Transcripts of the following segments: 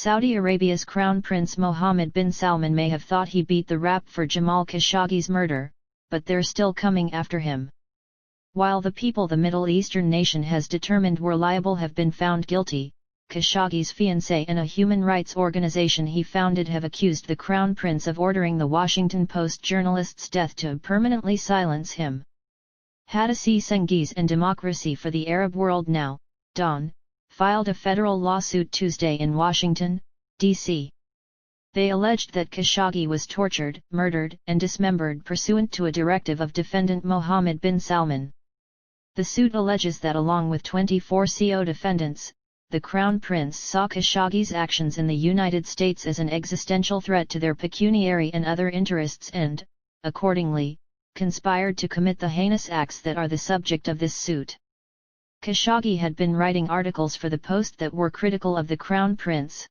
Saudi Arabia's Crown Prince Mohammed bin Salman may have thought he beat the rap for Jamal Khashoggi's murder, but they're still coming after him. While the people the Middle Eastern nation has determined were liable have been found guilty, Khashoggi's fiancée and a human rights organization he founded have accused the Crown Prince of ordering the Washington Post journalist's death to permanently silence him. Hatice Cengiz and Democracy for the Arab World Now, Dawn, filed a federal lawsuit Tuesday in Washington, D.C. They alleged that Khashoggi was tortured, murdered, and dismembered pursuant to a directive of Defendant Mohammed bin Salman. The suit alleges that along with 24 co-defendants, the Crown Prince saw Khashoggi's actions in the United States as an existential threat to their pecuniary and other interests and, accordingly, conspired to commit the heinous acts that are the subject of this suit. Khashoggi had been writing articles for the Post that were critical of the Crown Prince.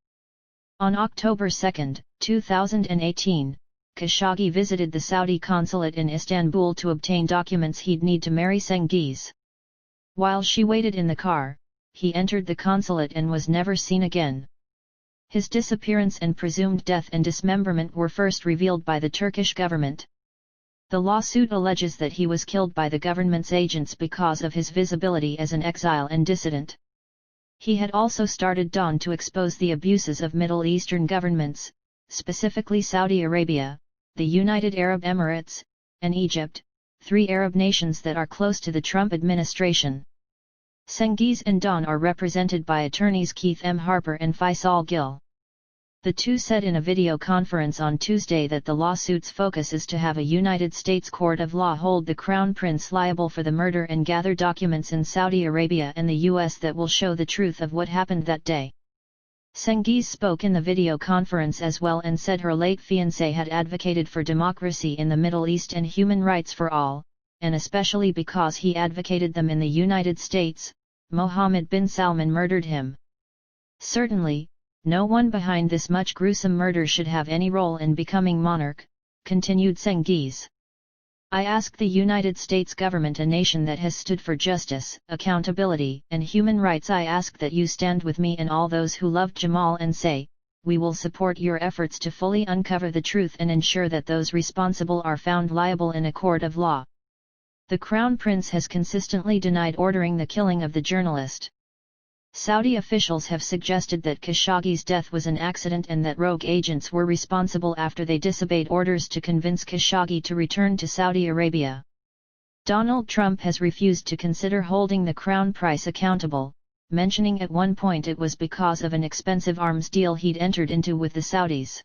On October 2, 2018, Khashoggi visited the Saudi consulate in Istanbul to obtain documents he'd need to marry Cengiz. While she waited in the car, he entered the consulate and was never seen again. His disappearance and presumed death and dismemberment were first revealed by the Turkish government. The lawsuit alleges that he was killed by the government's agents because of his visibility as an exile and dissident. He had also started Dawn to expose the abuses of Middle Eastern governments, specifically Saudi Arabia, the United Arab Emirates, and Egypt, 3 Arab nations that are close to the Trump administration. Cengiz and Dawn are represented by attorneys Keith M. Harper and Faisal Gill. The two said in a video conference on Tuesday that the lawsuit's focus is to have a United States court of law hold the Crown Prince liable for the murder and gather documents in Saudi Arabia and the U.S. that will show the truth of what happened that day. Cengiz spoke in the video conference as well and said her late fiancé had advocated for democracy in the Middle East and human rights for all, and especially because he advocated them in the United States, Mohammed bin Salman murdered him. Certainly, no one behind this much gruesome murder should have any role in becoming monarch, continued Cengiz. I ask the United States government, a nation that has stood for justice, accountability, and human rights, I ask that you stand with me and all those who loved Jamal and say, we will support your efforts to fully uncover the truth and ensure that those responsible are found liable in a court of law. The Crown Prince has consistently denied ordering the killing of the journalist. Saudi officials have suggested that Khashoggi's death was an accident and that rogue agents were responsible after they disobeyed orders to convince Khashoggi to return to Saudi Arabia. Donald Trump has refused to consider holding the Crown Prince accountable, mentioning at one point it was because of an expensive arms deal he'd entered into with the Saudis.